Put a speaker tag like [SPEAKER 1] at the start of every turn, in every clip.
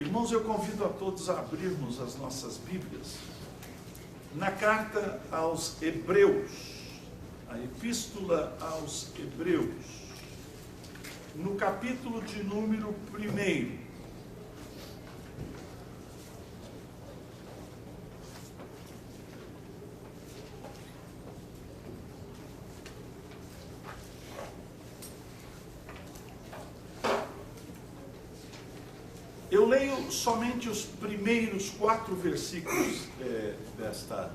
[SPEAKER 1] Irmãos, eu convido a todos a abrirmos as nossas Bíblias na carta aos Hebreus, a Epístola aos Hebreus, no capítulo de número 1. Eu leio somente os primeiros 4 versículos desta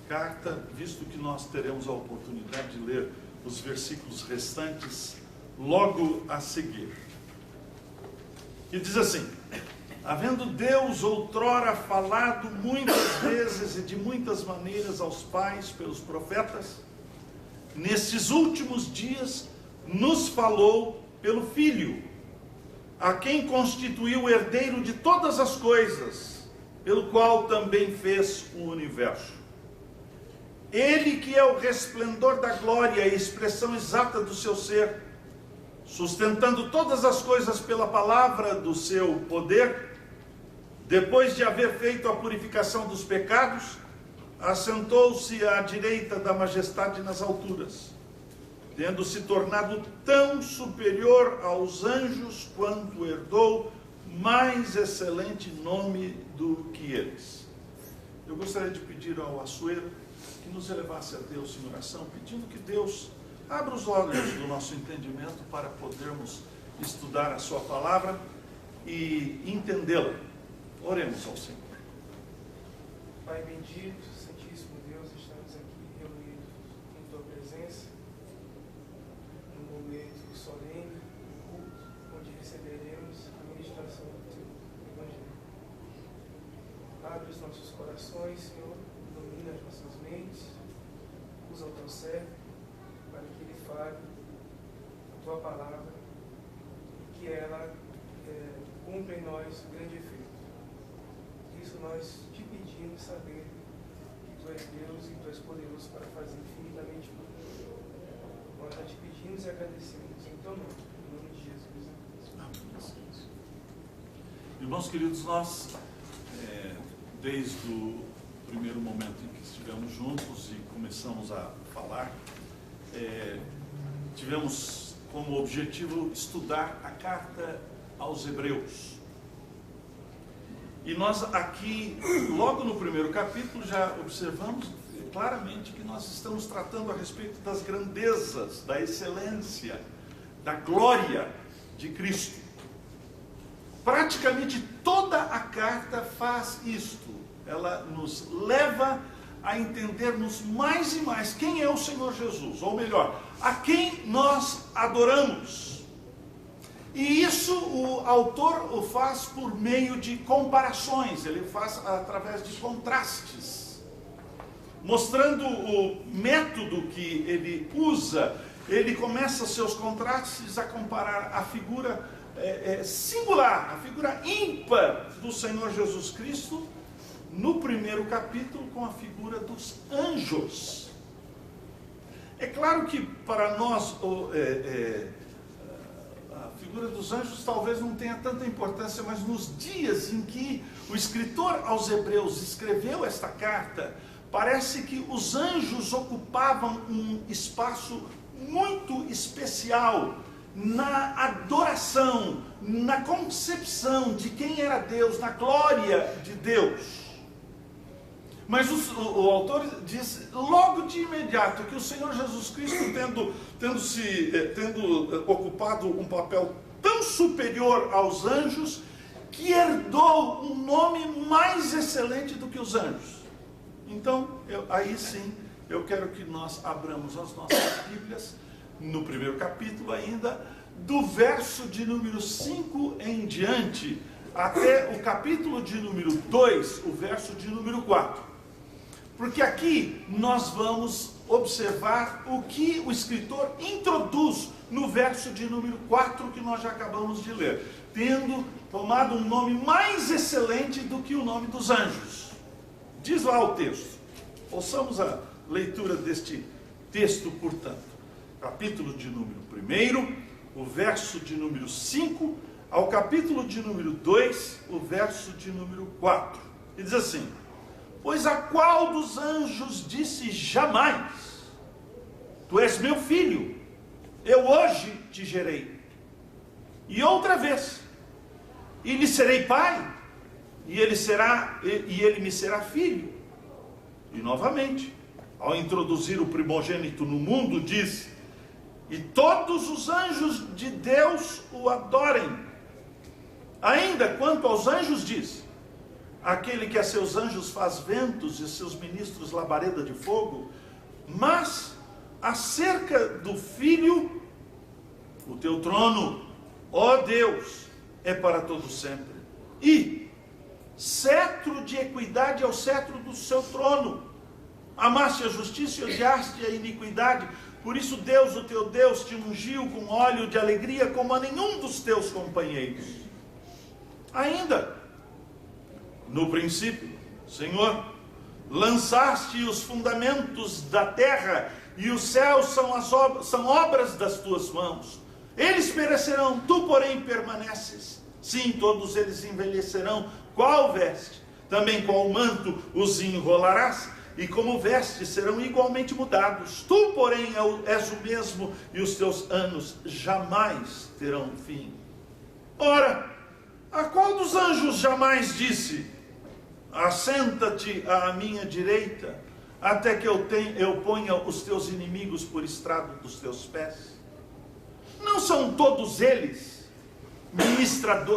[SPEAKER 1] carta, visto que nós teremos a oportunidade de ler os versículos restantes logo a seguir. E diz assim: havendo Deus outrora falado muitas vezes e de muitas maneiras aos pais pelos profetas, nesses últimos dias nos falou pelo Filho, a quem constituiu o herdeiro de todas as coisas, pelo qual também fez o universo. Ele que é o resplendor da glória e a expressão exata do seu ser, sustentando todas as coisas pela palavra do seu poder, depois de haver feito a purificação dos pecados, assentou-se à direita da majestade nas alturas, tendo se tornado tão superior aos anjos quanto herdou mais excelente nome do que eles. Eu gostaria de pedir ao Açoeiro que nos elevasse a Deus em oração, pedindo que Deus abra os olhos do nosso entendimento para podermos estudar a sua palavra e entendê-la. Oremos ao Senhor.
[SPEAKER 2] Pai bendito, Santíssimo Deus, estamos aqui reunidos em Tua presença, num momento solene, um culto, onde receberemos a ministração do Teu Evangelho. Abre os nossos corações, Senhor, ilumina as nossas mentes, usa o Teu servo para que Ele fale a Tua palavra e que ela cumpra em nós o grande efeito. Isso nós te pedimos, saber que Tu és Deus e Tu és poderoso para fazer infinitamente muito. Nós já te pedimos e agradecemos em Teu nome, em nome de Jesus.
[SPEAKER 1] Amém. Irmãos queridos, nós, desde o primeiro momento em que estivemos juntos e começamos a falar, tivemos como objetivo estudar a carta aos Hebreus. E nós aqui, logo no primeiro capítulo, já observamos claramente que nós estamos tratando a respeito das grandezas, da excelência, da glória de Cristo. Praticamente toda a carta faz isto. Ela nos leva a entendermos mais e mais quem é o Senhor Jesus, ou melhor, a quem nós adoramos. E isso o autor o faz por meio de comparações, ele faz através de contrastes, mostrando o método que ele usa. Ele começa seus contrastes a comparar a figura singular, a figura ímpar do Senhor Jesus Cristo, no primeiro capítulo, com a figura dos anjos. É claro que para nós a figura dos anjos talvez não tenha tanta importância, mas nos dias em que o escritor aos Hebreus escreveu esta carta, parece que os anjos ocupavam um espaço muito especial na adoração, na concepção de quem era Deus, na glória de Deus. Mas o autor diz logo de imediato que o Senhor Jesus Cristo, tendo ocupado um papel tão superior aos anjos, que herdou um nome mais excelente do que os anjos. Então, aí sim, eu quero que nós abramos as nossas Bíblias, no primeiro capítulo ainda, do verso de número 5 em diante, até o capítulo de número 2, o verso de número 4. Porque aqui nós vamos observar o que o escritor introduz no verso de número 4 que nós já acabamos de ler, tendo tomado um nome mais excelente do que o nome dos anjos. Diz lá o texto. Ouçamos a leitura deste texto, portanto. Capítulo de número 1, o verso de número 5 ao capítulo de número 2, o verso de número 4. E diz assim: pois a qual dos anjos disse jamais, tu és meu filho, eu hoje te gerei. E outra vez, e lhe serei pai, e ele me será filho. E novamente, ao introduzir o primogênito no mundo, diz: e todos os anjos de Deus o adorem. Ainda quanto aos anjos diz: aquele que a seus anjos faz ventos e seus ministros labareda de fogo. Mas acerca do Filho, o teu trono, ó Deus, é para todo sempre. E cetro de equidade é o cetro do seu trono. Amaste a justiça e odiaste a iniquidade. Por isso Deus, o teu Deus, te ungiu com óleo de alegria como a nenhum dos teus companheiros. Ainda, no princípio, Senhor, lançaste os fundamentos da terra, e os céus são obras das tuas mãos. Eles perecerão, tu porém permaneces. Sim, todos eles envelhecerão, qual veste? Também qual manto os enrolarás? E como vestes serão igualmente mudados. Tu, porém, és o mesmo, e os teus anos jamais terão fim. Ora, a qual dos anjos jamais disse: assenta-te à minha direita, até que eu ponha os teus inimigos por estrado dos teus pés? Não são todos eles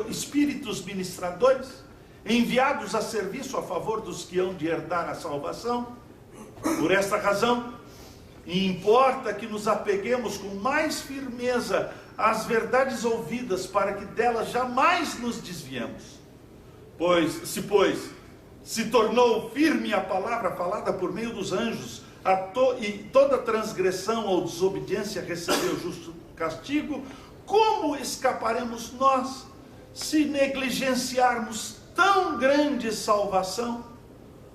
[SPEAKER 1] espíritos ministradores, enviados a serviço a favor dos que hão de herdar a salvação? Por esta razão, importa que nos apeguemos com mais firmeza às verdades ouvidas, para que delas jamais nos desviemos. Pois se tornou firme a palavra falada por meio dos anjos, e toda transgressão ou desobediência recebeu justo castigo, como escaparemos nós, se negligenciarmos tão grande salvação,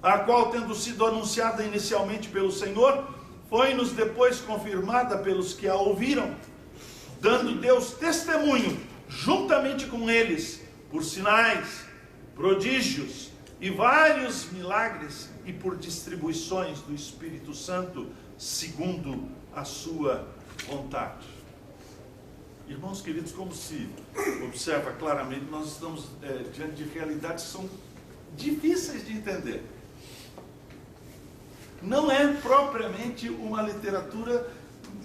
[SPEAKER 1] a qual, tendo sido anunciada inicialmente pelo Senhor, foi-nos depois confirmada pelos que a ouviram, dando Deus testemunho, juntamente com eles, por sinais, prodígios e vários milagres, e por distribuições do Espírito Santo, segundo a sua vontade. Irmãos queridos, como se observa claramente, nós estamos diante de realidades que são difíceis de entender. Não é propriamente uma literatura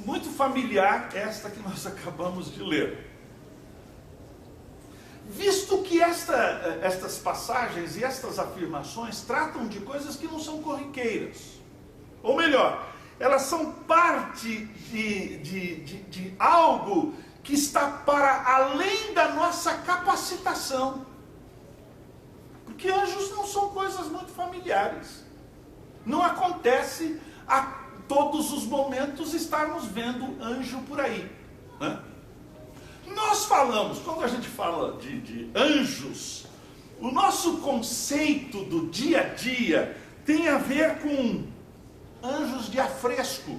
[SPEAKER 1] muito familiar esta que nós acabamos de ler. Visto que estas passagens e estas afirmações tratam de coisas que não são corriqueiras. Ou melhor, elas são parte de algo que está para além da nossa capacitação. Porque anjos não são coisas muito familiares. Não acontece a todos os momentos estarmos vendo anjo por aí, né? Nós falamos, quando a gente fala de anjos, o nosso conceito do dia a dia tem a ver com anjos de afresco.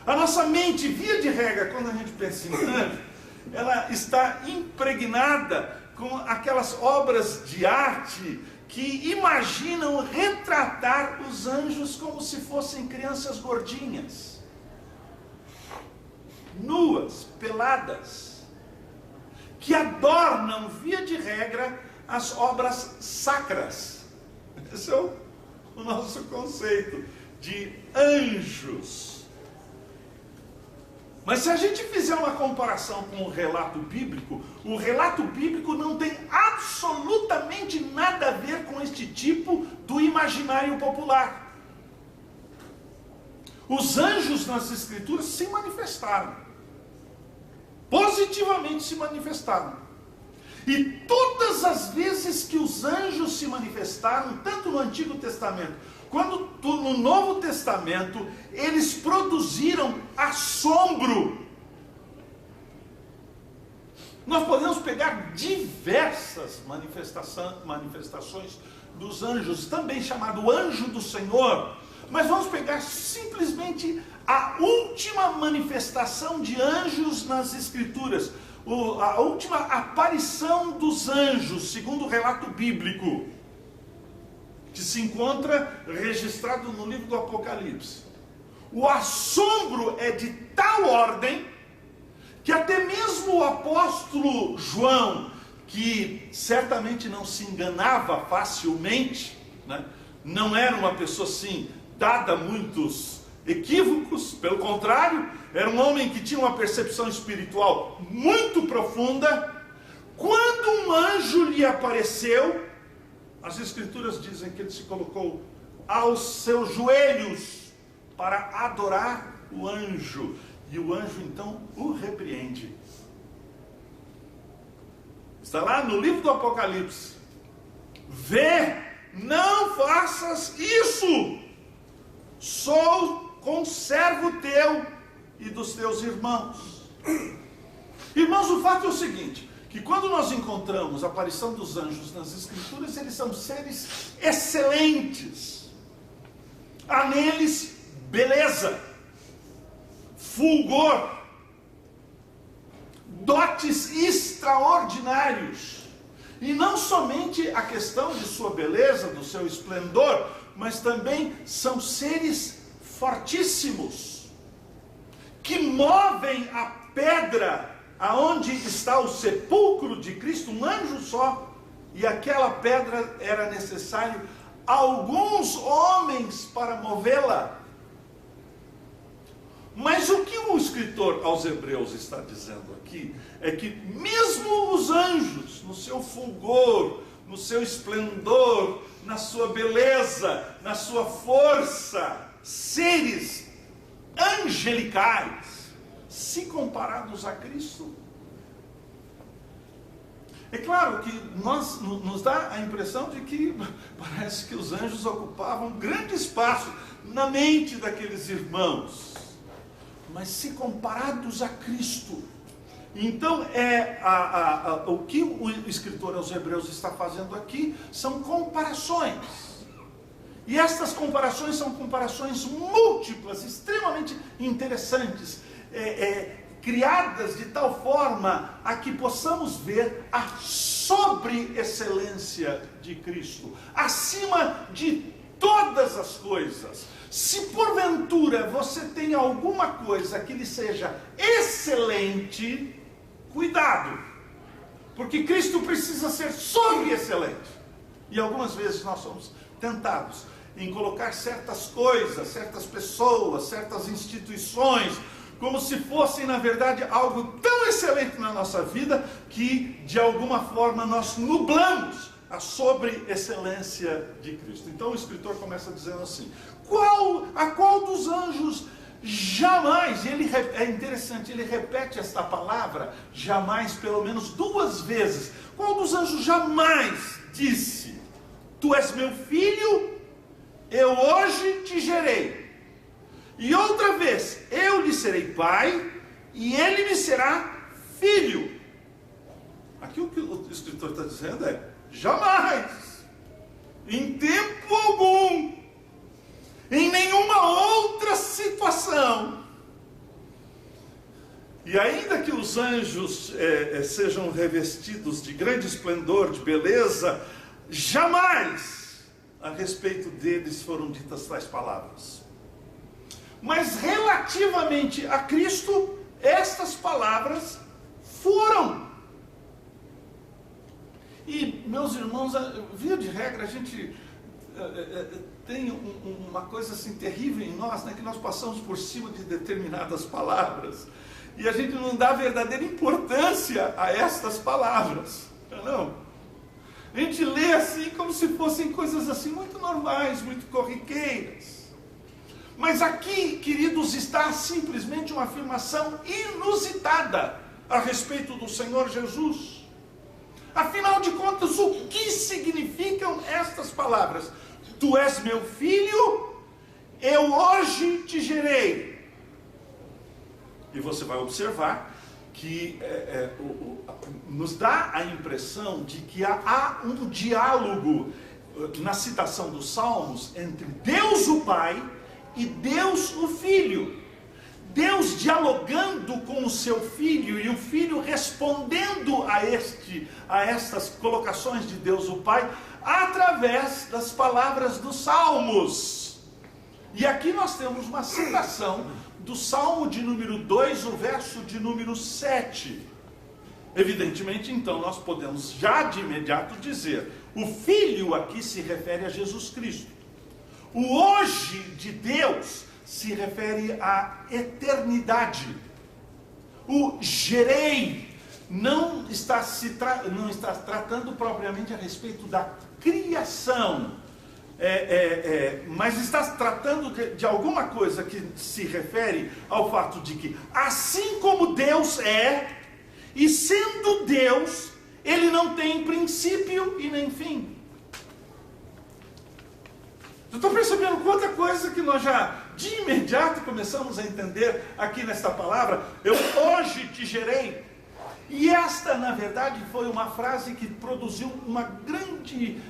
[SPEAKER 1] A nossa mente, via de regra, quando a gente pensa em anjo, ela está impregnada com aquelas obras de arte que imaginam retratar os anjos como se fossem crianças gordinhas, nuas, peladas, que adornam, via de regra, as obras sacras. Esse é o nosso conceito de anjos. Mas se a gente fizer uma comparação com o relato bíblico não tem absolutamente nada a ver com este tipo do imaginário popular. Os anjos nas Escrituras se manifestaram. Positivamente se manifestaram. E todas as vezes que os anjos se manifestaram, tanto no Antigo Testamento quanto no Novo Testamento, eles produziram assombro. Nós podemos pegar diversas manifestações dos anjos, também chamado anjo do Senhor, mas vamos pegar simplesmente a última manifestação de anjos nas Escrituras, a última aparição dos anjos, segundo o relato bíblico, que se encontra registrado no livro do Apocalipse. O assombro é de tal ordem que até mesmo o apóstolo João, que certamente não se enganava facilmente, né? Não era uma pessoa assim, dada a muitos equívocos, pelo contrário, era um homem que tinha uma percepção espiritual muito profunda. Quando um anjo lhe apareceu, as Escrituras dizem que ele se colocou aos seus joelhos para adorar o anjo, e o anjo então o repreende. Está lá no livro do Apocalipse: vê, não faças isso, sou conservo teu e dos teus irmãos. Irmãos, o fato é o seguinte, que quando nós encontramos a aparição dos anjos nas Escrituras, eles são seres excelentes. Há neles beleza, fulgor, dotes extraordinários. E não somente a questão de sua beleza, do seu esplendor, mas também são seres fortíssimos, que movem a pedra aonde está o sepulcro de Cristo, um anjo só, e aquela pedra era necessário alguns homens para movê-la. Mas o que o escritor aos Hebreus está dizendo aqui é que mesmo os anjos, no seu fulgor, no seu esplendor, na sua beleza, na sua força, seres angelicais, se comparados a Cristo. É claro que nos dá a impressão de que parece que os anjos ocupavam grande espaço na mente daqueles irmãos. Mas se comparados a Cristo, então o que o escritor aos Hebreus está fazendo aqui são comparações. E estas comparações são comparações múltiplas, extremamente interessantes, criadas de tal forma a que possamos ver a sobre-excelência de Cristo, acima de todas as coisas. Se porventura você tem alguma coisa que lhe seja excelente, cuidado, porque Cristo precisa ser sobre-excelente. E algumas vezes nós somos tentados em colocar certas coisas, certas pessoas, certas instituições, como se fossem na verdade algo tão excelente na nossa vida, que de alguma forma nós nublamos a sobre-excelência de Cristo. Então o escritor começa dizendo assim: a qual dos anjos jamais, é interessante, ele repete esta palavra jamais pelo menos 2 vezes. Qual dos anjos jamais disse: tu és meu filho, eu hoje te gerei? E outra vez: eu lhe serei pai, e ele me será filho. Aqui o que o escritor está dizendo é: jamais, em tempo algum, em nenhuma outra situação. E ainda que os anjos sejam revestidos de grande esplendor, de beleza, jamais a respeito deles foram ditas tais palavras. Mas relativamente a Cristo, estas palavras foram. E, meus irmãos, via de regra, a gente tem uma coisa assim terrível em nós, né, que nós passamos por cima de determinadas palavras, e a gente não dá verdadeira importância a estas palavras, não? A gente lê assim como se fossem coisas assim muito normais, muito corriqueiras. Mas aqui, queridos, está simplesmente uma afirmação inusitada a respeito do Senhor Jesus. Afinal de contas, o que significam estas palavras? Tu és meu filho, eu hoje te gerei. E você vai observar que nos dá a impressão de que há um diálogo na citação dos Salmos entre Deus o Pai e Deus o Filho. Deus dialogando com o seu filho e o filho respondendo a estas colocações de Deus o Pai através das palavras dos Salmos. E aqui nós temos uma citação do Salmo de número 2, o verso de número 7. Evidentemente, então, nós podemos já de imediato dizer, o Filho aqui se refere a Jesus Cristo. O hoje de Deus se refere à eternidade. O gerei não está tratando propriamente a respeito da criação, mas está tratando de alguma coisa que se refere ao fato de que, assim como Deus é, e sendo Deus, Ele não tem princípio e nem fim. Eu estou percebendo quanta coisa que nós já de imediato começamos a entender aqui nesta palavra. Eu hoje te gerei. E esta, na verdade, foi uma frase que produziu uma grande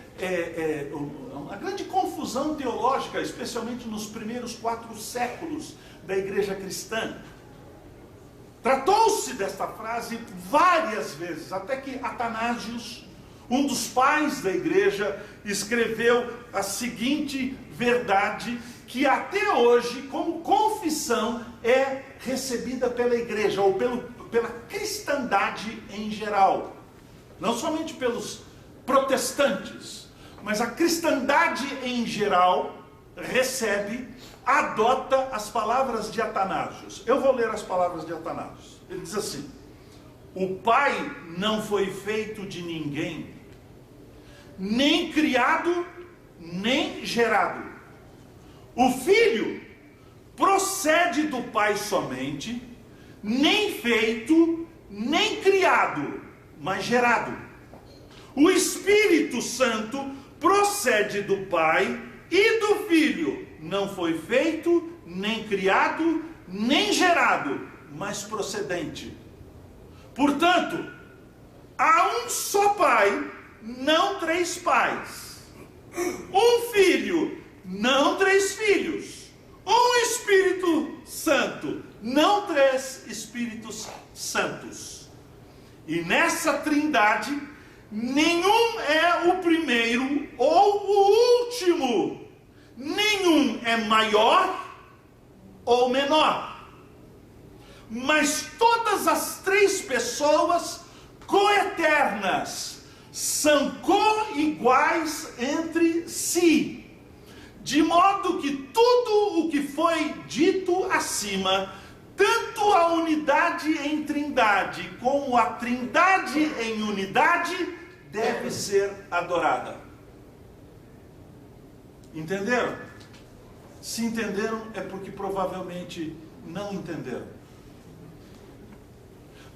[SPEAKER 1] confusão teológica, especialmente nos primeiros 4 séculos da igreja cristã. Tratou-se desta frase várias vezes, até que Atanásio, um dos pais da igreja, escreveu a seguinte verdade, que até hoje, como confissão, é recebida pela igreja, ou pela cristandade em geral. Não somente pelos protestantes, mas a cristandade em geral adota as palavras de Atanásio. Eu vou ler as palavras de Atanásio. Ele diz assim: o Pai não foi feito de ninguém, nem criado, nem gerado. O Filho procede do Pai somente, nem feito, nem criado, mas gerado. O Espírito Santo procede do Pai e do Filho, não foi feito, nem criado, nem gerado, mas procedente. Portanto, há um só Pai, não 3 pais. Um Filho, não 3 filhos. Um Espírito Santo, não 3 Espíritos Santos. E nessa trindade, nenhum é o primeiro ou o último. Nenhum é maior ou menor. Mas todas as 3 pessoas coeternas são coiguais entre si. De modo que tudo o que foi dito acima, tanto a unidade em trindade, como a trindade em unidade, deve ser adorada. Entenderam? Se entenderam, é porque provavelmente não entenderam.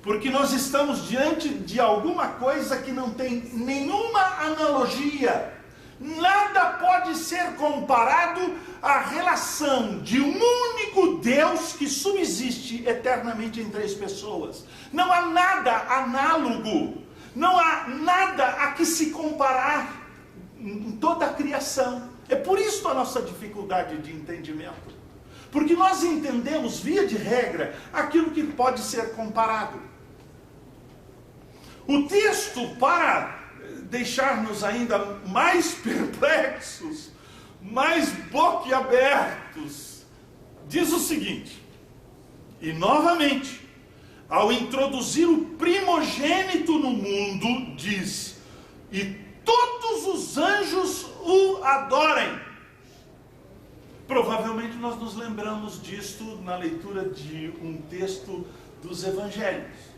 [SPEAKER 1] Porque nós estamos diante de alguma coisa que não tem nenhuma analogia. Nada pode ser comparado à relação de um único Deus que subsiste eternamente em 3 pessoas. Não há nada análogo, não há nada a que se comparar em toda a criação. É por isso a nossa dificuldade de entendimento. Porque nós entendemos, via de regra, aquilo que pode ser comparado. O texto, para deixar-nos ainda mais perplexos, mais boquiabertos, diz o seguinte: e novamente, ao introduzir o primogênito no mundo, diz, e todos os anjos o adorem. Provavelmente nós nos lembramos disto na leitura de um texto dos Evangelhos.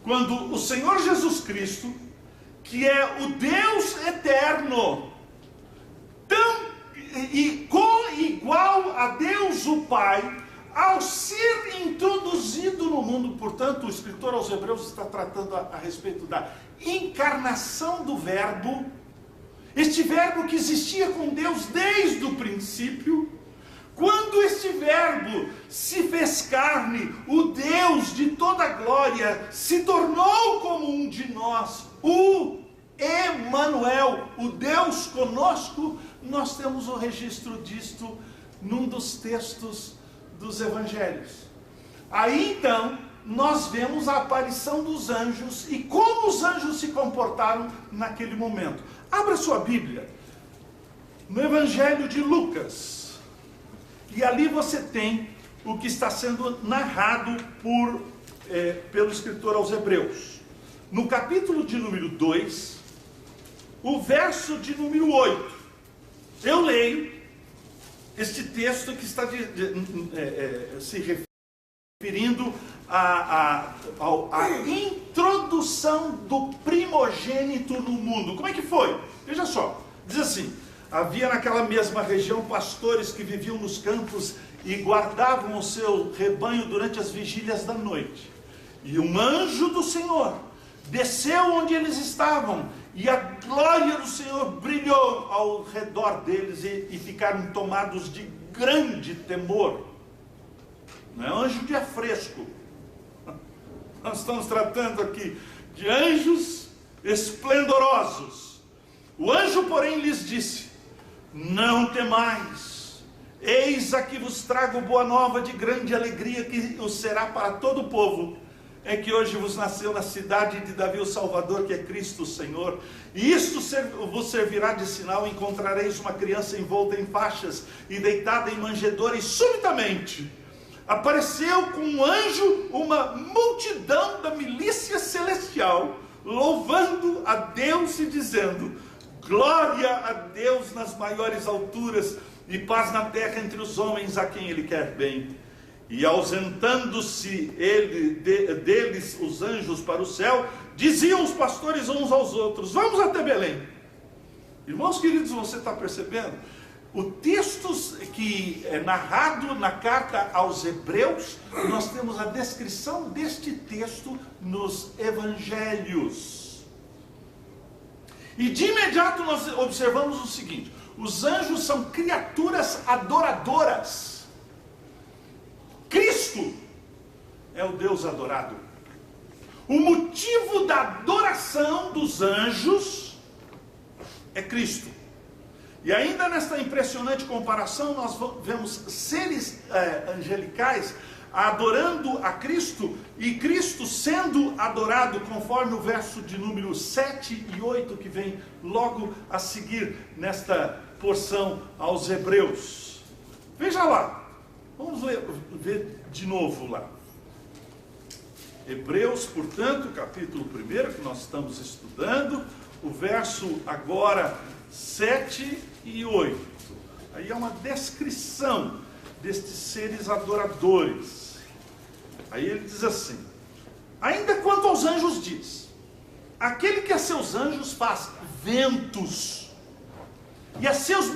[SPEAKER 1] Quando o Senhor Jesus Cristo, que é o Deus eterno, e coigual a Deus o Pai, ao ser introduzido no mundo, portanto, o escritor aos Hebreus está tratando a respeito da encarnação do Verbo, este Verbo que existia com Deus desde o princípio. Quando este Verbo se fez carne, o Deus de toda glória se tornou como um de nós, o Emanuel, o Deus conosco. Nós temos o registro disto num dos textos dos Evangelhos. Aí então, nós vemos a aparição dos anjos e como os anjos se comportaram naquele momento. Abra sua Bíblia no Evangelho de Lucas. E ali você tem o que está sendo narrado pelo escritor aos Hebreus. No capítulo de número 2, o verso de número 8. Eu leio este texto que está se referindo à introdução do primogênito no mundo. Como é que foi? Veja só, diz assim: havia naquela mesma região pastores que viviam nos campos e guardavam o seu rebanho durante as vigílias da noite. E um anjo do Senhor desceu onde eles estavam, e a glória do Senhor brilhou ao redor deles, e ficaram tomados de grande temor. Não é anjo de afresco. Nós estamos tratando aqui de anjos esplendorosos. O anjo, porém, lhes disse: não temais, eis aqui vos trago boa nova de grande alegria, que o será para todo o povo. É que hoje vos nasceu na cidade de Davi o Salvador, que é Cristo o Senhor. E isto vos servirá de sinal: encontrareis uma criança envolta em faixas e deitada em manjedoura. E subitamente apareceu com um anjo uma multidão da milícia celestial, louvando a Deus e dizendo: glória a Deus nas maiores alturas, e paz na terra entre os homens a quem Ele quer bem. E ausentando-se deles os anjos para o céu, diziam os pastores uns aos outros: vamos até Belém. Irmãos queridos, você está percebendo? O texto que é narrado na carta aos Hebreus, nós temos a descrição deste texto nos evangelhos. E de imediato nós observamos o seguinte: os anjos são criaturas adoradoras. Cristo é o Deus adorado. O motivo da adoração dos anjos é Cristo. E ainda nesta impressionante comparação, nós vemos seres angelicais adorando a Cristo, e Cristo sendo adorado, conforme o verso de número 7 e 8, que vem logo a seguir nesta porção aos Hebreus. Veja lá. Vamos ver de novo lá. Hebreus, portanto, capítulo 1, que nós estamos estudando, o verso agora 7 e 8. Aí é uma descrição destes seres adoradores. Aí ele diz assim: ainda quanto aos anjos diz: aquele que a seus anjos faz ventos, e a seus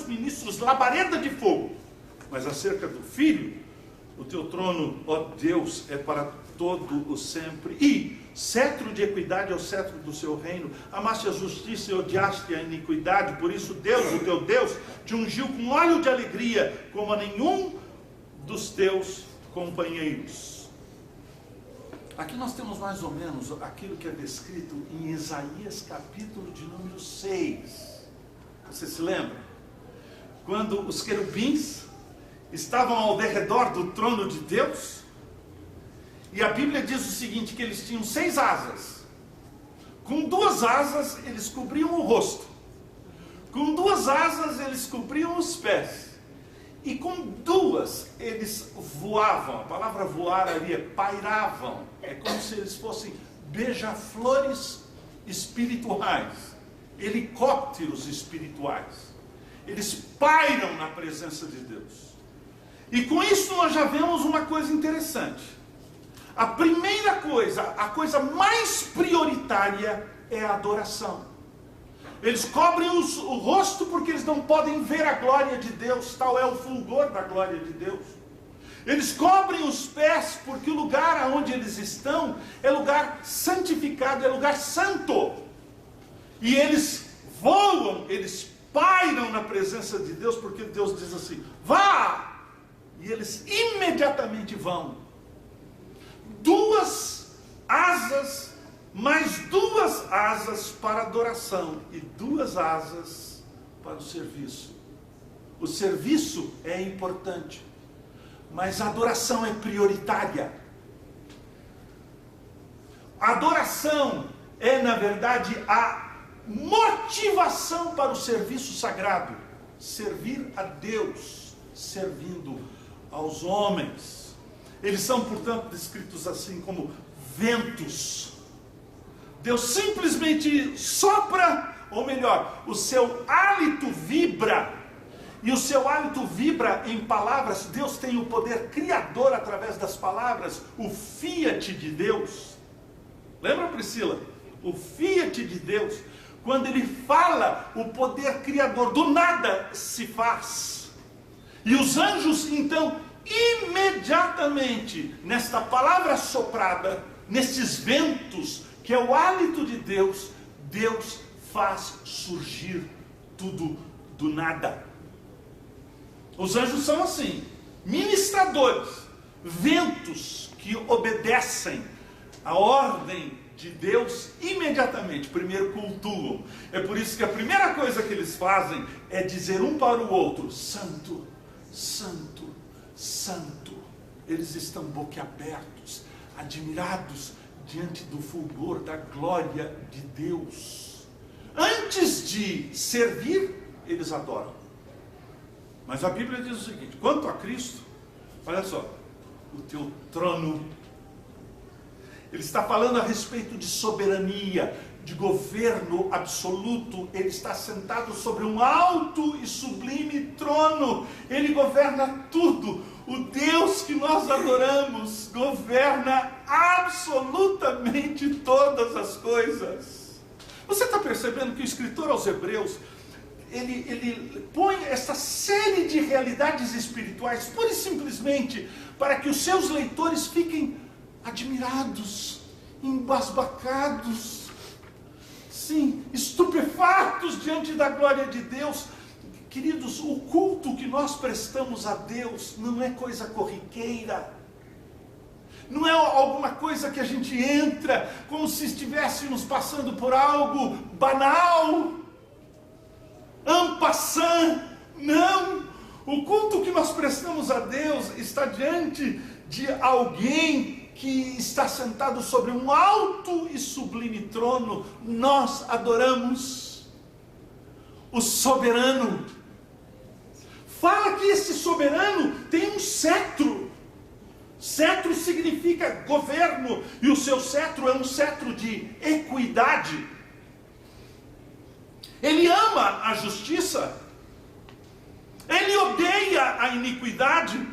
[SPEAKER 1] ministros labareda de fogo. Mas acerca do Filho: o teu trono, ó Deus, é para todo o sempre, e cetro de equidade é o cetro do seu reino. Amaste a justiça e odiaste a iniquidade. Por isso Deus, o teu Deus, te ungiu com óleo de alegria, como a nenhum dos teus companheiros. Aqui nós temos mais ou menos aquilo que é descrito em Isaías capítulo de número 6. Você se lembra? Quando os querubins estavam ao derredor do trono de Deus, e a Bíblia diz o seguinte: que eles tinham 6 asas. Com 2 asas eles cobriam o rosto, com 2 asas eles cobriam os pés, e com 2 eles voavam. A palavra voar ali é pairavam. É como se eles fossem beija-flores espirituais, helicópteros espirituais. Eles pairam na presença de Deus. E com isso nós já vemos uma coisa interessante. A primeira coisa, a coisa mais prioritária, é a adoração. Eles cobrem o rosto porque eles não podem ver a glória de Deus, tal é o fulgor da glória de Deus. Eles cobrem os pés porque o lugar onde eles estão é lugar santificado, é lugar santo. E eles voam, eles pairam na presença de Deus, porque Deus diz assim: vá! E eles imediatamente vão. 2 asas, mais 2 asas para adoração, e 2 asas para o serviço. O serviço é importante. mas a adoração é prioritária. A adoração é, na verdade, a motivação para o serviço sagrado. Servir a Deus, servindo aos homens. Eles são, portanto, descritos assim como ventos. Deus simplesmente sopra, ou melhor, o seu hálito vibra. E o seu hálito vibra em palavras. Deus tem o poder criador através das palavras. O fiat de Deus. Lembra, Priscila? O fiat de Deus. Quando ele fala, o poder criador do nada se faz. E os anjos, então, imediatamente, nesta palavra soprada, nesses ventos, que é o hálito de Deus, Deus faz surgir tudo do nada. Os anjos são assim, ministradores, ventos que obedecem a ordem de Deus imediatamente. Primeiro cultuam. É por isso que a primeira coisa que eles fazem é dizer um para o outro: Santo, Santo, Santo. Eles estão boquiabertos, admirados diante do fulgor da glória de Deus. Antes de servir, eles adoram. Mas a Bíblia diz o seguinte: quanto a Cristo, olha só, o teu trono. Ele está falando a respeito de soberania, de governo absoluto. Ele está sentado sobre um alto e sublime trono. Ele governa tudo. O Deus que nós adoramos governa absolutamente todas as coisas. Você está percebendo que o escritor aos Hebreus, ele põe essa série de realidades espirituais, pura e simplesmente, para que os seus leitores fiquem admirados, embasbacados, sim, estupefatos diante da glória de Deus. Queridos, o culto que nós prestamos a Deus não é coisa corriqueira, não é alguma coisa que a gente entra como se estivéssemos passando por algo banal, en passant. Não, o culto que nós prestamos a Deus está diante de alguém que está sentado sobre um alto e sublime trono. Nós adoramos o soberano. Fala que esse soberano tem um cetro. Cetro significa governo, e o seu cetro é um cetro de equidade. Ele ama a justiça, ele odeia a iniquidade.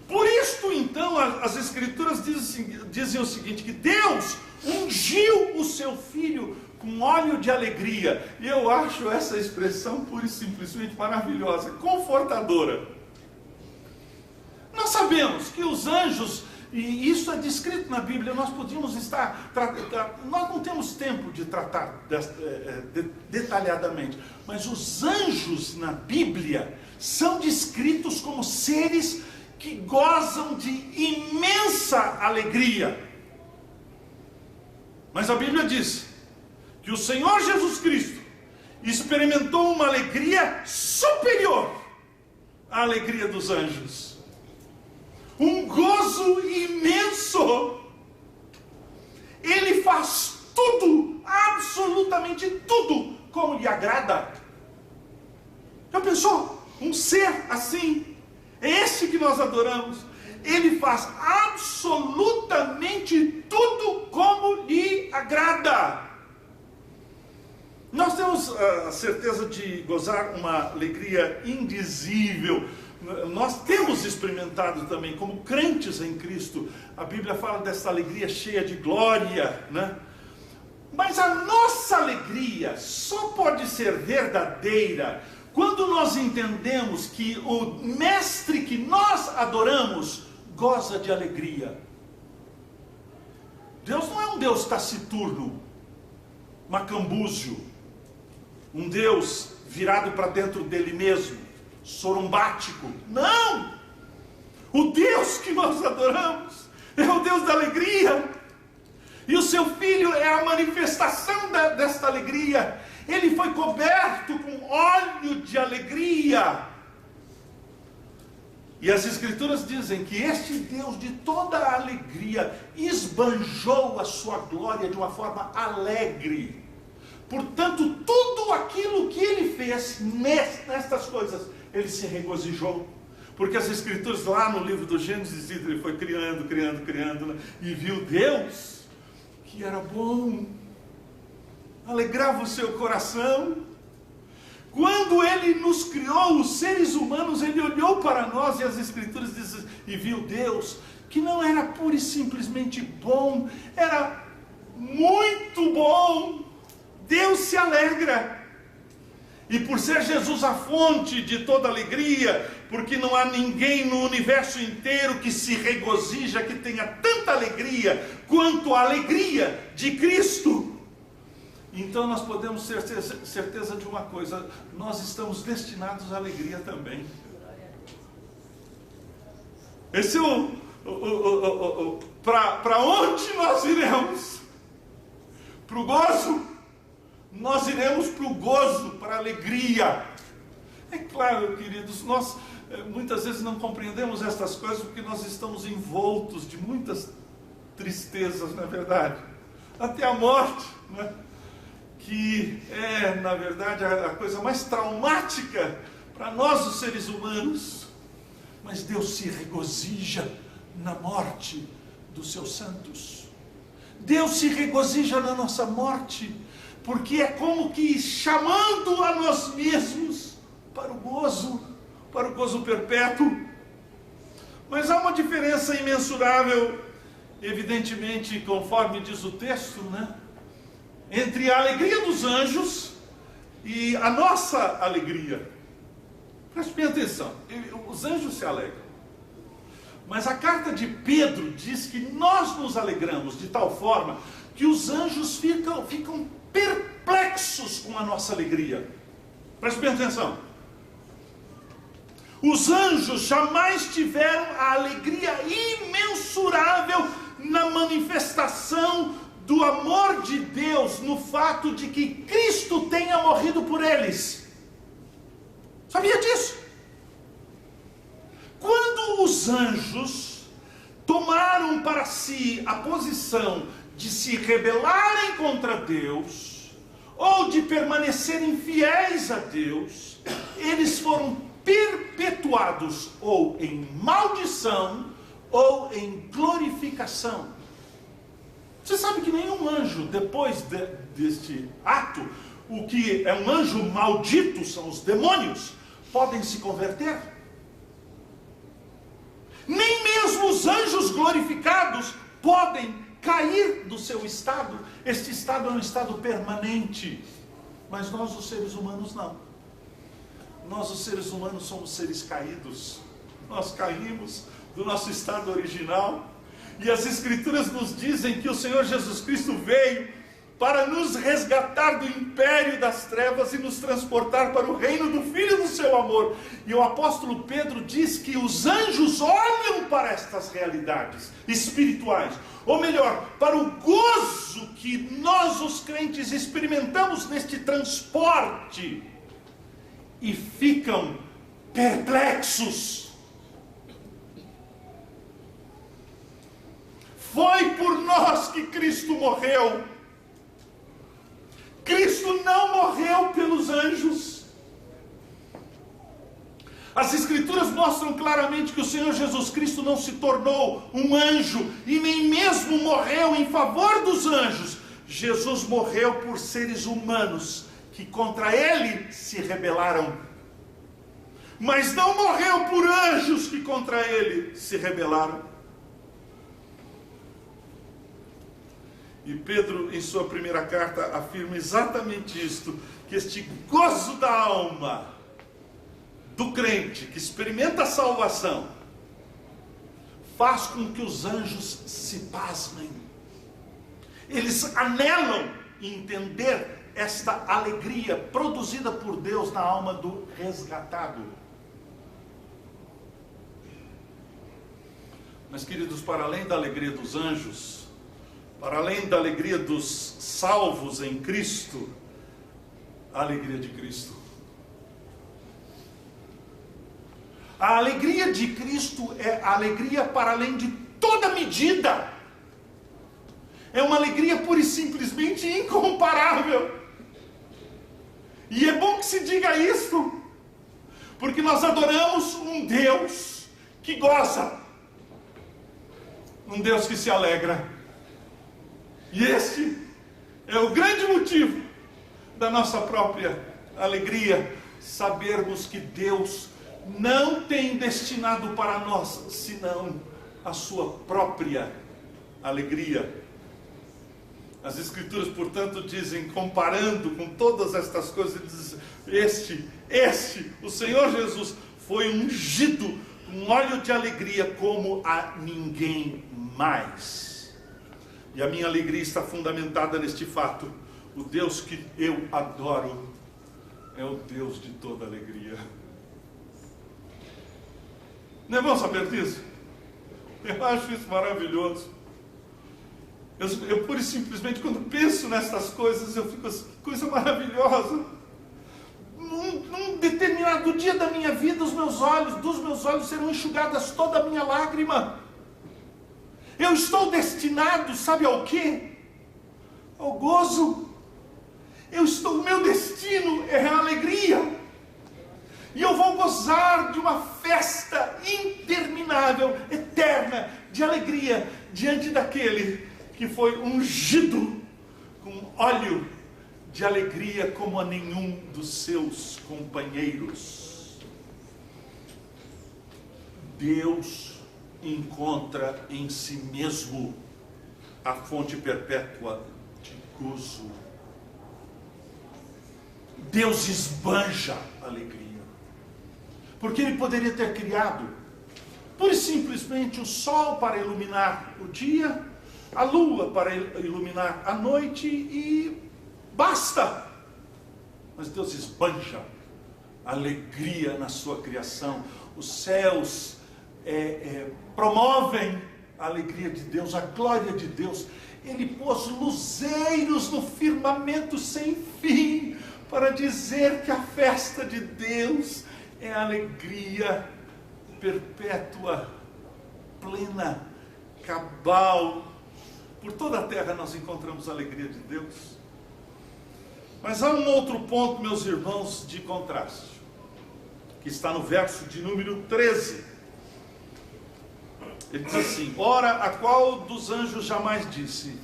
[SPEAKER 1] Por isto, então, as Escrituras dizem o seguinte: que Deus ungiu o seu Filho com óleo de alegria. E eu acho essa expressão pura e simplesmente maravilhosa, confortadora. Nós sabemos que os anjos, e isso é descrito na Bíblia, nós podíamos nós não temos tempo de tratar detalhadamente, mas os anjos na Bíblia são descritos como seres que gozam de imensa alegria. Mas a Bíblia diz que o Senhor Jesus Cristo experimentou uma alegria superior à alegria dos anjos. Um gozo imenso. Ele faz tudo, absolutamente tudo, como lhe agrada. Já pensou? Um ser assim, esse que nós adoramos, ele faz absolutamente tudo como lhe agrada. Nós temos a certeza de gozar uma alegria indizível. Nós temos experimentado também, como crentes em Cristo, a Bíblia fala dessa alegria cheia de glória, né? Mas a nossa alegria só pode ser verdadeira quando nós entendemos que o Mestre que nós adoramos goza de alegria. Deus não é um Deus taciturno, macambúzio, um Deus virado para dentro dele mesmo, sorumbático. Não! O Deus que nós adoramos é o Deus da alegria. E o seu Filho é a manifestação desta alegria. Ele foi coberto com óleo de alegria. E as Escrituras dizem que este Deus de toda a alegria esbanjou a sua glória de uma forma alegre. Portanto, tudo aquilo que ele fez nestas coisas, ele se regozijou. Porque as Escrituras lá no livro do Gênesis, ele foi criando, né? E viu Deus que era bom, alegrava o seu coração. Quando ele nos criou, os seres humanos, ele olhou para nós, e as Escrituras dizem, e viu Deus, que não era pura e simplesmente bom, era muito bom. Deus se alegra. E por ser Jesus a fonte de toda alegria, porque não há ninguém no universo inteiro que se regozija, que tenha tanta alegria, quanto a alegria de Cristo. Então nós podemos ter certeza de uma coisa, nós estamos destinados à alegria também. Esse é para onde nós iremos? Para o gozo? Nós iremos para o gozo, para a alegria. É claro, queridos, nós muitas vezes não compreendemos estas coisas porque nós estamos envoltos de muitas tristezas, não é verdade? Até a morte, né? Que é, na verdade, a coisa mais traumática para nós, os seres humanos. Mas Deus se regozija na morte dos seus santos. Deus se regozija na nossa morte, porque é como que chamando a nós mesmos para o gozo perpétuo. Mas há uma diferença imensurável, evidentemente, conforme diz o texto, né? Entre a alegria dos anjos e a nossa alegria. Preste bem atenção, os anjos se alegram. Mas a carta de Pedro diz que nós nos alegramos de tal forma que os anjos ficam perplexos com a nossa alegria. Preste bem atenção. Os anjos jamais tiveram a alegria imensurável na manifestação do amor de Deus, no fato de que Cristo tenha morrido por eles. Sabia disso? Quando os anjos tomaram para si a posição de se rebelarem contra Deus, ou de permanecerem fiéis a Deus, eles foram perpetuados ou em maldição ou em glorificação. Você sabe que nenhum anjo, depois deste ato, o que é um anjo maldito, são os demônios, podem se converter. Nem mesmo os anjos glorificados podem cair do seu estado. Este estado é um estado permanente. Mas nós, os seres humanos, não. Nós, os seres humanos, somos seres caídos. Nós caímos do nosso estado original. E as Escrituras nos dizem que o Senhor Jesus Cristo veio para nos resgatar do império das trevas e nos transportar para o reino do Filho do seu amor. E o apóstolo Pedro diz que os anjos olham para estas realidades espirituais, ou melhor, para o gozo que nós, os crentes, experimentamos neste transporte, e ficam perplexos. Foi por nós que Cristo morreu. Cristo não morreu pelos anjos. As Escrituras mostram claramente que o Senhor Jesus Cristo não se tornou um anjo e nem mesmo morreu em favor dos anjos. Jesus morreu por seres humanos que contra ele se rebelaram. Mas não morreu por anjos que contra ele se rebelaram. E Pedro, em sua primeira carta, afirma exatamente isto, que este gozo da alma do crente, que experimenta a salvação, faz com que os anjos se pasmem. Eles anelam em entender esta alegria produzida por Deus na alma do resgatado. Mas, queridos, para além da alegria dos anjos, para além da alegria dos salvos em Cristo, a alegria de Cristo. A alegria de Cristo é alegria para além de toda medida. É uma alegria pura e simplesmente incomparável. E é bom que se diga isso, porque nós adoramos um Deus que goza, um Deus que se alegra. E este é o grande motivo da nossa própria alegria, sabermos que Deus não tem destinado para nós senão a sua própria alegria. As Escrituras, portanto, dizem, comparando com todas estas coisas, o Senhor Jesus foi ungido com óleo de alegria como a ninguém mais. E a minha alegria está fundamentada neste fato: o Deus que eu adoro é o Deus de toda alegria. Não é bom saber disso? Eu acho isso maravilhoso. Eu pura e simplesmente, quando penso nessas coisas, eu fico assim, que coisa maravilhosa. Num determinado dia da minha vida, dos meus olhos serão enxugadas toda a minha lágrima. Eu estou destinado, sabe ao quê? Ao gozo. O meu destino é a alegria. E eu vou gozar de uma festa interminável, eterna, de alegria, diante daquele que foi ungido com óleo de alegria como a nenhum dos seus companheiros. Deus encontra em si mesmo a fonte perpétua de gozo. Deus esbanja alegria. Porque Ele poderia ter criado, pura e simplesmente, o sol para iluminar o dia, a lua para iluminar a noite e basta. Mas Deus esbanja alegria na sua criação. Os céus promovem a alegria de Deus, a glória de Deus. Ele pôs luzeiros no firmamento sem fim para dizer que a festa de Deus é alegria perpétua, plena, cabal. Por toda a terra nós encontramos a alegria de Deus. Mas há um outro ponto, meus irmãos, de contraste, que está no verso de número 13. Ele diz assim: ora, a qual dos anjos jamais disse: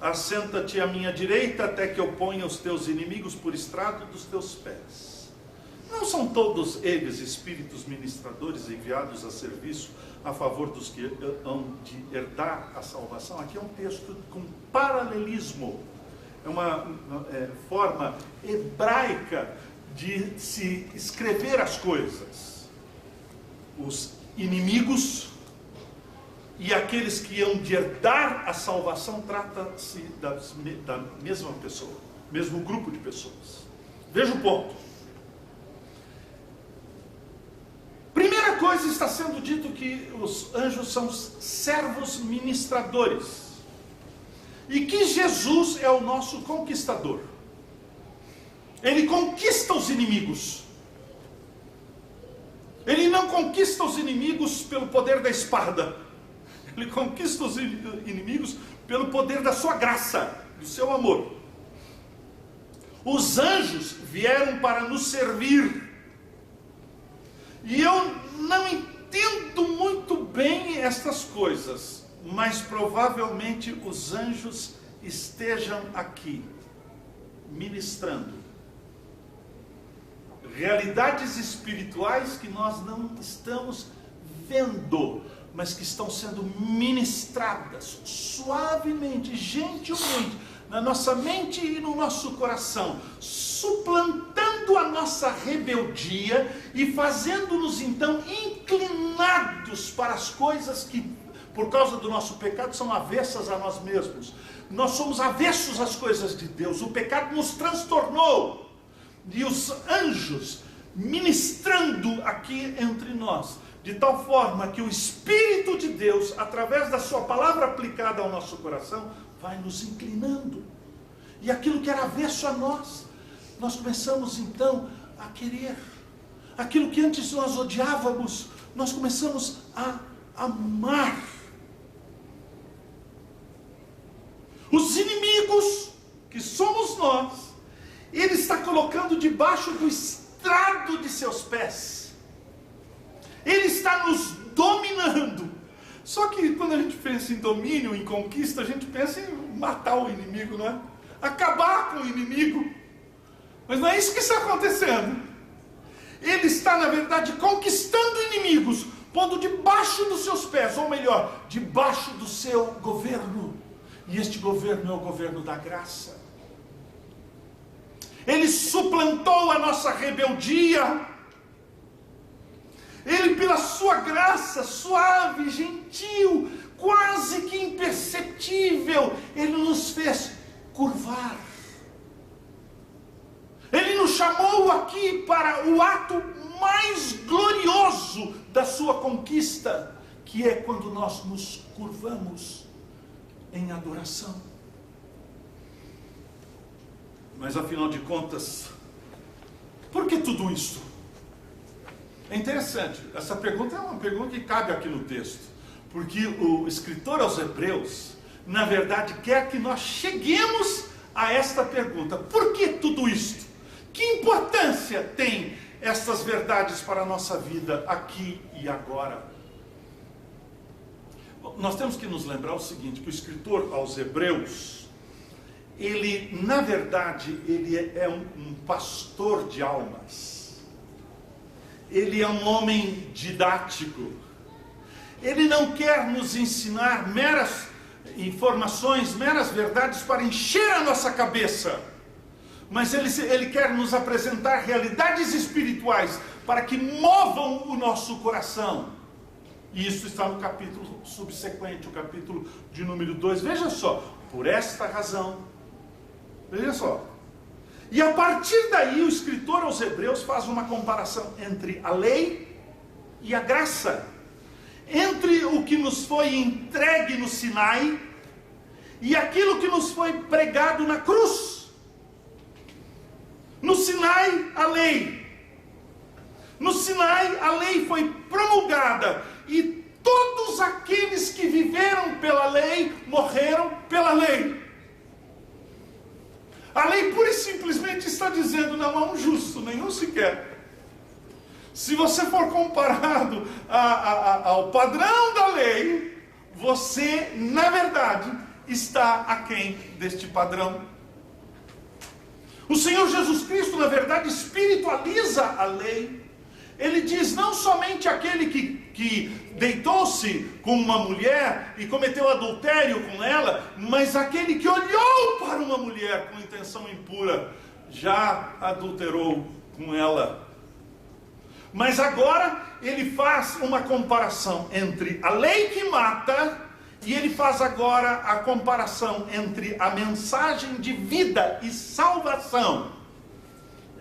[SPEAKER 1] assenta-te à minha direita até que eu ponha os teus inimigos por estrado dos teus pés? Não são todos eles espíritos ministradores enviados a serviço a favor dos que hão de herdar a salvação? Aqui é um texto com paralelismo. É uma forma hebraica de se escrever as coisas. Os inimigos e aqueles que hão de herdar a salvação, trata-se da mesma pessoa, mesmo grupo de pessoas. Veja o ponto. Primeira coisa, está sendo dito que os anjos são servos ministradores. E que Jesus é o nosso conquistador. Ele conquista os inimigos. Ele não conquista os inimigos pelo poder da espada. Ele conquista os inimigos pelo poder da sua graça, do seu amor. Os anjos vieram para nos servir. E eu não entendo muito bem estas coisas, mas provavelmente os anjos estejam aqui, ministrando realidades espirituais que nós não estamos vendo, mas que estão sendo ministradas suavemente, gentilmente, na nossa mente e no nosso coração, suplantando a nossa rebeldia e fazendo-nos então inclinados para as coisas que, por causa do nosso pecado, são avessas a nós mesmos. Nós somos avessos às coisas de Deus. O pecado nos transtornou. E os anjos ministrando aqui entre nós, de tal forma que o Espírito de Deus, através da sua palavra aplicada ao nosso coração, vai nos inclinando. E aquilo que era avesso a nós, nós começamos então a querer. Aquilo que antes nós odiávamos, nós começamos a amar. Os inimigos, que somos nós, Ele está colocando debaixo do estrado de seus pés. Ele está nos dominando. Só que quando a gente pensa em domínio, em conquista, a gente pensa em matar o inimigo, não é? Acabar com o inimigo. Mas não é isso que está acontecendo. Ele está, na verdade, conquistando inimigos, pondo debaixo dos seus pés, ou melhor, debaixo do seu governo. E este governo é o governo da graça. Ele suplantou a nossa rebeldia. Ele, pela sua graça, suave, gentil, quase que imperceptível, Ele nos fez curvar. Ele nos chamou aqui para o ato mais glorioso da sua conquista, que é quando nós nos curvamos em adoração. Mas afinal de contas, por que tudo isso? É interessante, essa pergunta é uma pergunta que cabe aqui no texto, porque o escritor aos Hebreus, na verdade, quer que nós cheguemos a esta pergunta: por que tudo isto? Que importância tem estas verdades para a nossa vida aqui e agora? Nós temos que nos lembrar o seguinte, que o escritor aos Hebreus, ele, na verdade, ele é um pastor de almas. Ele é um homem didático. Ele não quer nos ensinar meras informações, meras verdades para encher a nossa cabeça. Mas ele quer nos apresentar realidades espirituais para que movam o nosso coração. E isso está no capítulo subsequente, o capítulo de número 2. Veja só, por esta razão, veja só. E a partir daí o escritor aos Hebreus faz uma comparação entre a lei e a graça. Entre o que nos foi entregue no Sinai e aquilo que nos foi pregado na cruz. No Sinai, a lei. No Sinai, a lei foi promulgada e todos aqueles que viveram pela lei, morreram pela lei. A lei pura e simplesmente está dizendo: não há um justo, nenhum sequer. Se você for comparado ao padrão da lei, você, na verdade, está aquém deste padrão. O Senhor Jesus Cristo, na verdade, espiritualiza a lei. Ele diz: não somente aquele que deitou-se com uma mulher e cometeu adultério com ela, mas aquele que olhou para uma mulher com intenção impura, já adulterou com ela. Mas agora ele faz uma comparação entre a lei que mata, e ele faz agora a comparação entre a mensagem de vida e salvação.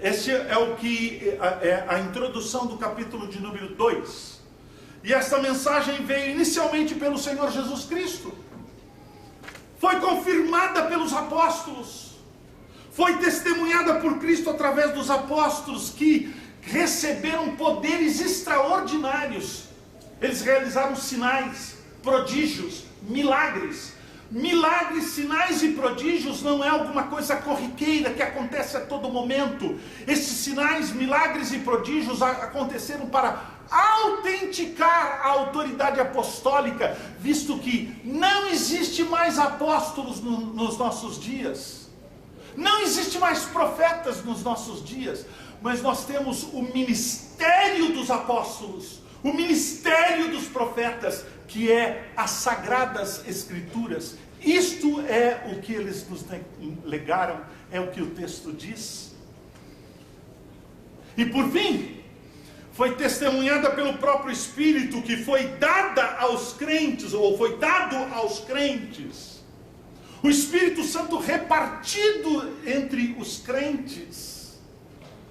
[SPEAKER 1] Este é o que é a introdução do capítulo de número 2. E esta mensagem veio inicialmente pelo Senhor Jesus Cristo. Foi confirmada pelos apóstolos. Foi testemunhada por Cristo através dos apóstolos, que receberam poderes extraordinários. Eles realizaram sinais, prodígios, milagres. Milagres, sinais e prodígios não é alguma coisa corriqueira que acontece a todo momento. Esses sinais, milagres e prodígios aconteceram para autenticar a autoridade apostólica, visto que não existe mais apóstolos nos nossos dias. Não existe mais profetas nos nossos dias. Mas nós temos o ministério dos apóstolos, o ministério dos profetas, que é as Sagradas Escrituras. Isto é o que eles nos legaram, é o que o texto diz. E por fim, foi testemunhada pelo próprio Espírito, que foi dada aos crentes, ou foi dado aos crentes. O Espírito Santo repartido entre os crentes.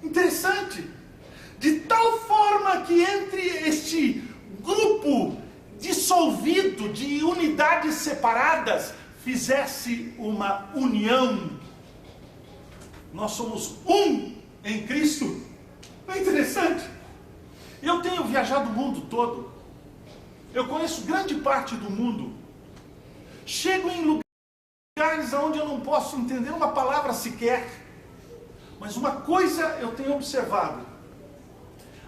[SPEAKER 1] Interessante. De tal forma que entre este grupo dissolvido, de unidades separadas, fizesse uma união. Nós somos um em Cristo. Não é interessante? Eu tenho viajado o mundo todo. Eu conheço grande parte do mundo. Chego em lugares onde eu não posso entender uma palavra sequer. Mas uma coisa eu tenho observado.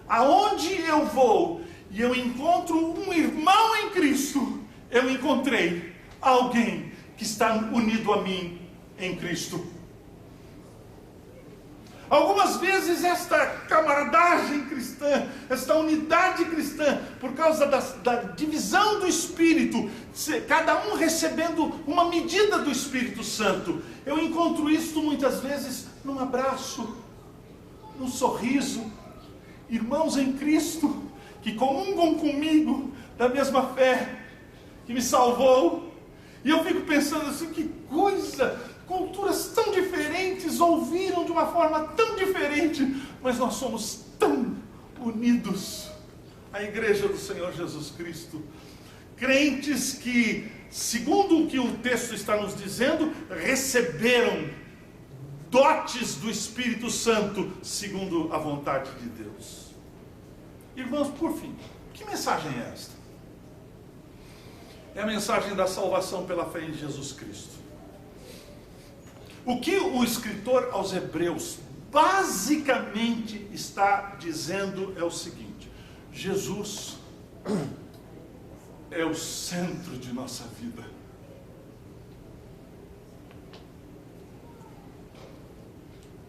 [SPEAKER 1] Aonde eu vou e eu encontro um irmão em Cristo, eu encontrei alguém que está unido a mim em Cristo. Algumas vezes esta camaradagem cristã, esta unidade cristã, por causa da divisão do Espírito, cada um recebendo uma medida do Espírito Santo, eu encontro isso muitas vezes num abraço, num sorriso. Irmãos em Cristo, que comungam comigo da mesma fé, que me salvou. E eu fico pensando assim, que coisa! Culturas tão diferentes ouviram de uma forma tão diferente, mas nós somos tão unidos. A igreja do Senhor Jesus Cristo. Crentes que, segundo o que o texto está nos dizendo, receberam dotes do Espírito Santo, segundo a vontade de Deus. Irmãos, por fim, que mensagem é esta? É a mensagem da salvação pela fé em Jesus Cristo. O que o escritor aos Hebreus basicamente está dizendo é o seguinte: Jesus é o centro de nossa vida.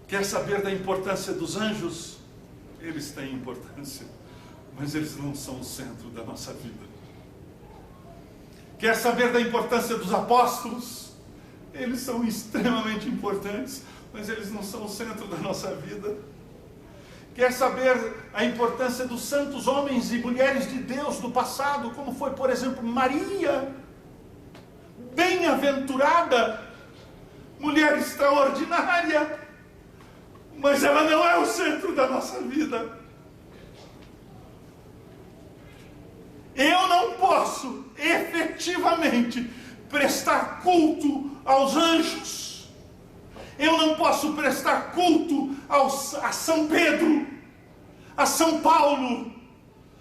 [SPEAKER 1] Quer saber da importância dos anjos? Eles têm importância, mas eles não são o centro da nossa vida. Quer saber da importância dos apóstolos? Eles são extremamente importantes, mas eles não são o centro da nossa vida. Quer saber a importância dos santos homens e mulheres de Deus do passado, como foi, por exemplo, Maria, bem-aventurada, mulher extraordinária, mas ela não é o centro da nossa vida. Eu não posso efetivamente prestar culto aos anjos. Eu não posso prestar culto a São Pedro, a São Paulo,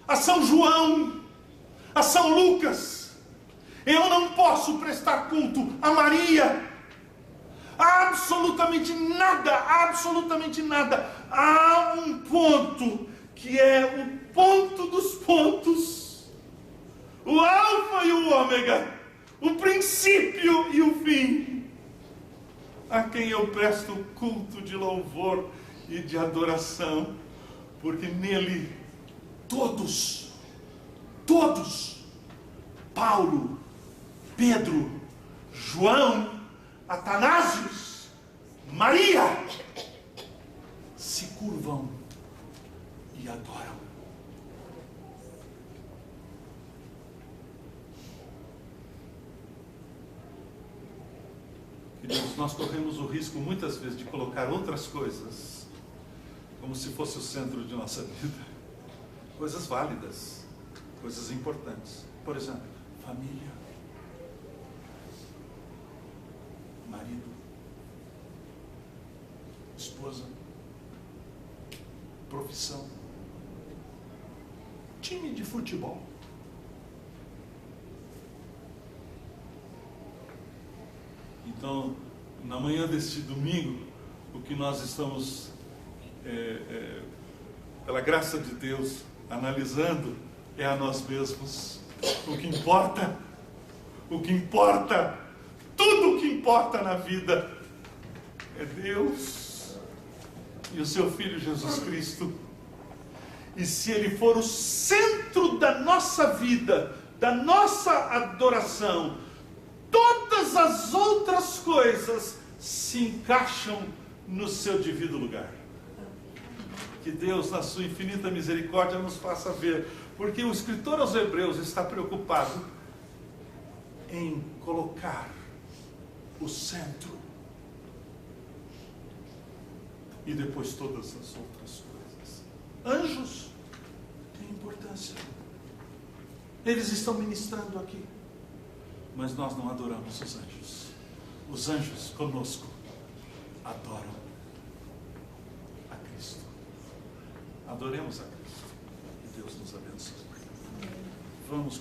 [SPEAKER 1] a São João, a São Lucas. Eu não posso prestar culto a Maria. Absolutamente nada, absolutamente nada. Há um ponto que é o ponto dos pontos, o alfa e o ômega, o princípio e o fim, a quem eu presto culto de louvor e de adoração, porque nele todos, Paulo, Pedro, João, Atanásios, Maria, se curvam e adoram. Queridos, nós corremos o risco muitas vezes de colocar outras coisas como se fosse o centro de nossa vida. Coisas válidas, coisas importantes. Por exemplo, família, marido, esposa, profissão, time de futebol. Então, na manhã deste domingo, o que nós estamos, pela graça de Deus, analisando é a nós mesmos. O que importa, tudo o que importa na vida é Deus e o seu Filho Jesus Cristo. E se Ele for o centro da nossa vida, da nossa adoração, todas as outras coisas se encaixam no seu devido lugar. Que Deus, na sua infinita misericórdia, nos faça ver, porque o escritor aos Hebreus está preocupado em colocar o centro e depois todas as outras coisas. Anjos têm importância, eles estão ministrando aqui, mas nós não adoramos os anjos. Os anjos conosco adoram a Cristo. Adoremos a Cristo. Deus nos abençoe. Vamos